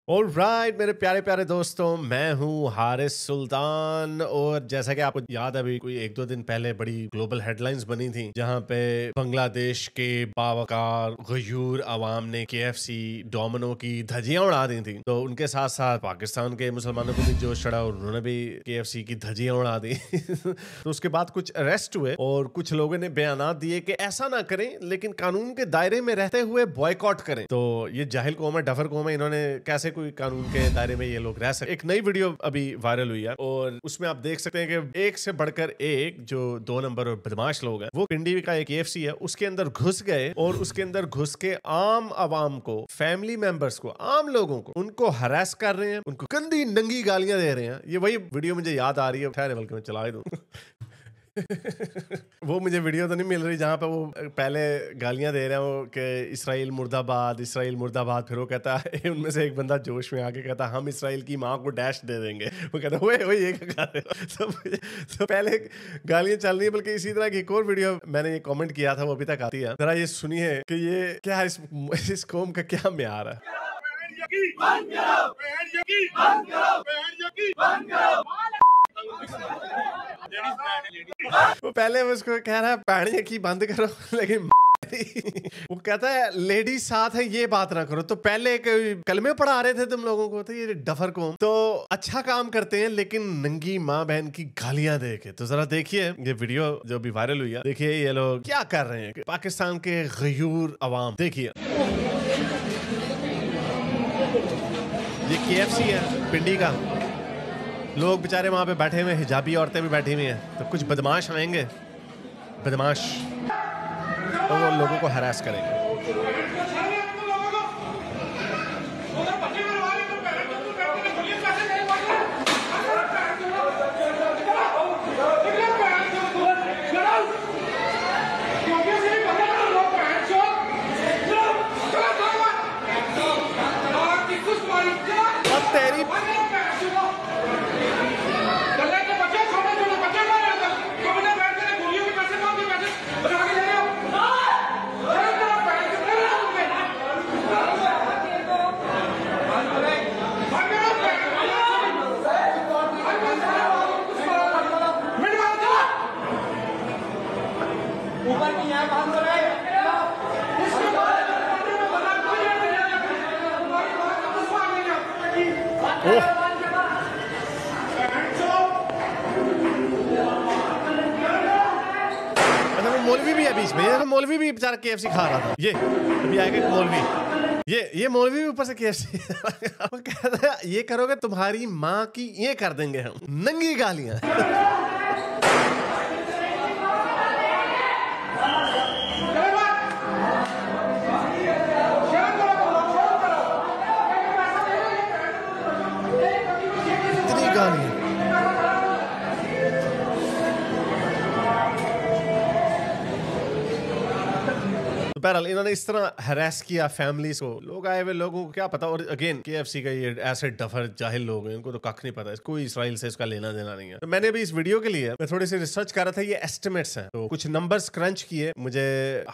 Alright मेरे प्यारे प्यारे दोस्तों, मैं हूं हारिस सुल्तान। और जैसा कि आपको याद है, अभी कोई एक दो दिन पहले बड़ी ग्लोबल हेडलाइंस बनी थी जहां पे बांग्लादेश के बावकार गयूर अवाम ने KFC डोमिनो की धज्जियां उड़ा दी थी। तो उनके साथ साथ पाकिस्तान के मुसलमानों को भी जोश चढ़ा और उन्होंने भी KFC की धज्जियां उड़ा दी। तो उसके बाद कुछ अरेस्ट हुए और कुछ लोगों ने बयानात दिए कि ऐसा ना करें, लेकिन कानून के दायरे में रहते हुए बॉयकॉट करें। तो ये जाहिल कौम है, डफर कौम है, इन्होंने कैसे कोई कानून के दायरे में ये लोग रह सकते। एक नई वीडियो अभी वायरल हुई है और उसमें आप देख सकते हैं कि एक से बढ़कर एक जो 2 नंबर और बदमाश लोग हैं, वो पिंडी का एक KFC है उसके अंदर घुस गए और उसके अंदर घुस के आम आवाम को, फैमिली मेंबर्स को, आम लोगों को, उनको हरास कर रहे हैं, उनको गंदी नंगी गालियां दे रहे हैं। ये वही वीडियो मुझे याद आ रही है, ठहरे बल्कि मैं चला ही दूं। वो मुझे वीडियो तो नहीं मिल रही जहां पे वो पहले गालियां दे रहे हैं वो कि इसराइल मुर्दाबाद, इसराइल मुर्दाबाद। फिर वो कहता है, उनमें से एक बंदा जोश में आके कहता हम इसराइल की माँ को डैश दे देंगे। वो कहता ओए ये क्या कर रहे हो। तो पहले गालियां चल रही है, बल्कि इसी तरह की एक और वीडियो मैंने ये कमेंट किया था, वो अभी तक आती है। जरा ये सुनिए कि ये क्या इस कौम का क्या म्यार है। वो पहले उसको कह रहा है पैणी की बंद करो, लेकिन वो कहता है लेडीज साथ है ये बात ना करो। तो पहले कलमे पढ़ा रहे थे तुम लोगों को, तो ये डफर कौम तो अच्छा काम करते हैं लेकिन नंगी माँ बहन की गालियां दे के। तो जरा देखिए ये वीडियो जो भी वायरल हुई है, देखिए ये लोग क्या कर रहे हैं पाकिस्तान के गयूर अवाम। देखिए ये KFC है पिंडी का, लोग बेचारे वहां पे बैठे हुए, हिजाबी औरतें भी बैठी हुई हैं। तो कुछ बदमाश आएंगे, बदमाश, और वो लोगों को हरास करेंगे। अब तेरी मौलवी भी है बीच में। ये मौलवी भी बेचारा KFC खा रहा था। ये अभी आएगा एक मौलवी, ये मौलवी भी ऊपर से KFC कहता है ये करोगे तुम्हारी माँ की ये कर देंगे हम, नंगी गालियां। इतनी गालियां। तो बहरहाल इन्होंने इस तरह हरास किया फैमिलीज को। लोग आए हुए लोगों को क्या पता। और अगेन KFC का ये ऐसे डफर जाहिल लोग हैं, इनको तो कख नहीं पता, कोई इसराइल से इसका लेना देना नहीं है। तो मैंने भी इस वीडियो के लिए मैं थोड़ी सी रिसर्च कर रहा था। ये एस्टिमेट्स हैं, तो कुछ नंबर्स क्रंच किए। मुझे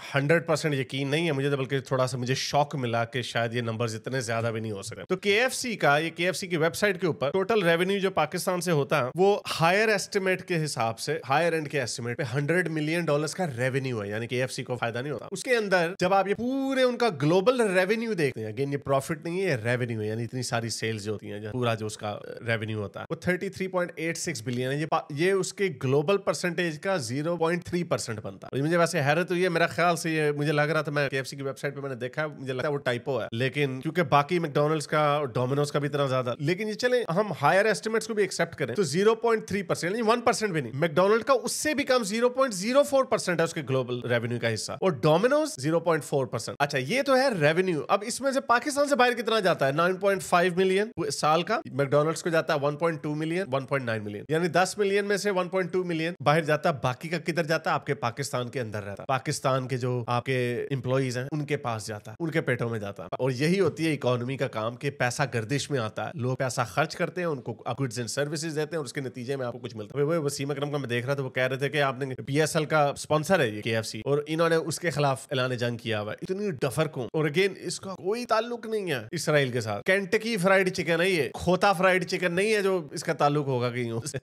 100% यकीन नहीं है मुझे, तो बल्कि थोड़ा सा मुझे शॉक मिला कि शायद ये नंबर्स इतने ज्यादा भी नहीं हो सकते। तो KFC की वेबसाइट के ऊपर टोटल रेवेन्यू जो पाकिस्तान से होता है वो हायर एस्टिमेट के हिसाब से, हायर एंड के एस्टिमेट पे $100 मिलियन का रेवेन्यू है। यानी KFC को फायदा नहीं होता। उसके अंदर जब आप ये पूरे उनका ग्लोबल रेवेन्यू देखते हैं, अगेन ये प्रॉफिट नहीं है, ये रेवेन्यू है, यानी इतनी सारी सेल्स जो होती हैं, पूरा जो उसका रेवेन्यू होता है वो 33.86 बिलियन है। ये उसके ग्लोबल परसेंटेज का 0.3% बनता है। मुझे वैसे हैरत हुई है, मेरा ख्याल से ये मुझे लग रहा था, मैं KFC की वेबसाइट पे मैंने देखा, मुझे लगता है वो टाइपो है, लेकिन क्योंकि बाकी मैकडॉनल्ड्स का और डोमिनोज का भी इतना ज्यादा, लेकिन ये चले हम हायर एस्टिमेट्स को भी एक्सेप्ट करें तो 0.3%, 1% भी नहीं। मैकडॉनल्ड का उससे भी कम 0.04% है उसके ग्लोबल रेवेन्यू का हिस्सा, और डोमिनोज 0.4%। अच्छा ये तो है रेवेन्यू। अब इसमें से पाकिस्तान से बाहर कितना जाता है? 9.5 मिलियन साल का। मैकडॉनल्ड्स को जाता है 1.2 मिलियन, 1.9 मिलियन, यानी 10 मिलियन में से 1.2 मिलियन बाहर जाता है। बाकी का किधर जाता है? आपके पाकिस्तान के अंदर रहता है। पाकिस्तान के जो आपके एम्प्लॉइज हैं उनके पास जाता है, उनके पेटों में जाता है। और यही होती है इकोनॉमी का काम कि पैसा गर्दिश में आता है, लोग पैसा खर्च करते हैं, उनको गुड्स एंड सर्विसेज देते हैं और उसके नतीजे में आपको कुछ मिलता है। वो वसीम अकरम का मैं देख रहा था, वो कह रहे थे कि आपने PSL का स्पॉन्सर है ये KFC, और इन्होंने उसके खिलाफ ऐलान जंग किया हुआ है, इतनी डफर को। और अगेन इसका कोई ताल्लुक नहीं है इसराइल के साथ। केंटकी फ्राइड चिकन है ये, खोता फ्राइड चिकन नहीं है जो इसका ताल्लुक होगा कहीं से।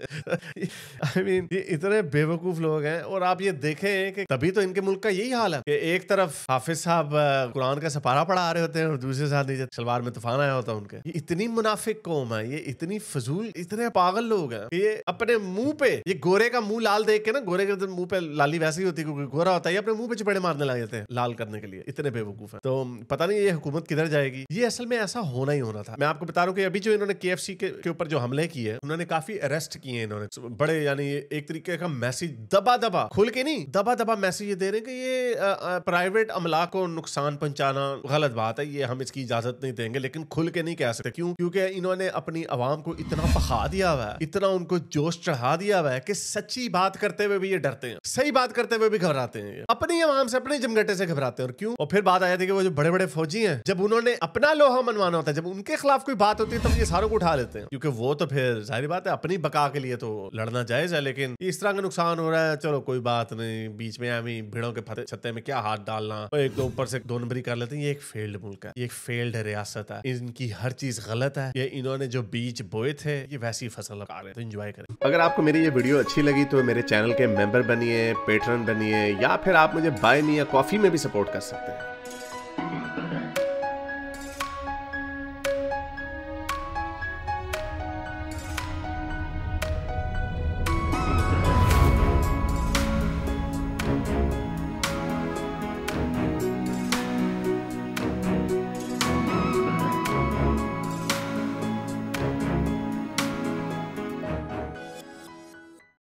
आई मीन ये इतने बेवकूफ लोग हैं। और आप ये देखें कि तभी तो इनके मुल्क का यही हाल है कि एक तरफ हाफिज साहब कुरान का सपारा पढ़ा रहे होते हैं और दूसरे साथ नीचे सलवार में तूफान आया होता है उनके। ये इतनी मुनाफिक कौम है, ये इतनी फजूल, इतने पागल लोग हैं। ये अपने मुंह पे, ये गोरे का मुंह लाल देख के ना, गोरे के मुंह पे लाली वैसी होती है क्योंकि गोरा होता है, ये अपने मुंह पे चपेड़े मारने लग जाते हैं लाल करने के लिए। इतने बेवकूफ है। तो पता नहीं ये हुकूमत किधर जाएगी। ये असल में ऐसा होना ही होना था। मैं आपको बता रहा हूँ कि अभी जो इन्होंने KFC के ऊपर जो हमले किए, उन्होंने काफी अरेस्ट किए हैं इन्होंने बड़े, यानी एक तरीके का मैसेज दबा दबा, खुल के नहीं, दबा दबा मैसेज ये दे रहे हैं कि ये प्राइवेट अमला को नुकसान पहुंचाना गलत बात है, ये हम इसकी इजाजत नहीं देंगे, लेकिन खुल के नहीं कह सकते। क्यों? क्योंकि इन्होंने अपनी आवाम को इतना पखा दिया हुआ है, इतना उनको जोश चढ़ा दिया हुआ है कि सच्ची बात करते हुए भी ये डरते हैं, सही बात करते हुए भी घबराते हैं। ये अपनी आवाम से, अपने जमघटे से घबराते हैं। और क्यों? और फिर बात आ जाती है कि वो जो बड़े बड़े फौजी हैं, जब उन्होंने अपना लोहा मनवाना होता है, जब उनके खिलाफ कोई बात होती है, तब ये सारों को उठा लेते हैं। क्योंकि वो तो फिर जाहिर बात है अपनी बका के लिए तो लड़ना जायज है, लेकिन इस तरह का नुकसान हो रहा है, चलो कोई बात नहीं, बीच में हमें भिड़ों के छत्ते में क्या हाथ डालना, एक दो ऊपर से 2 नंबरी कर लेते हैं। ये एक फेल्ड मुल्क है, ये एक फेल्ड रियासत है, इनकी हर चीज गलत है। ये इन्होंने जो बीज बोए थे ये वैसी फसल लगा रहे हैं, तो एंजॉय करें। अगर आपको मेरी ये वीडियो अच्छी लगी तो मेरे चैनल के मेंबर बनिए, पेट्रन बनिए, या फिर आप मुझे बाय मी या कॉफी में भी सपोर्ट कर सकते हैं।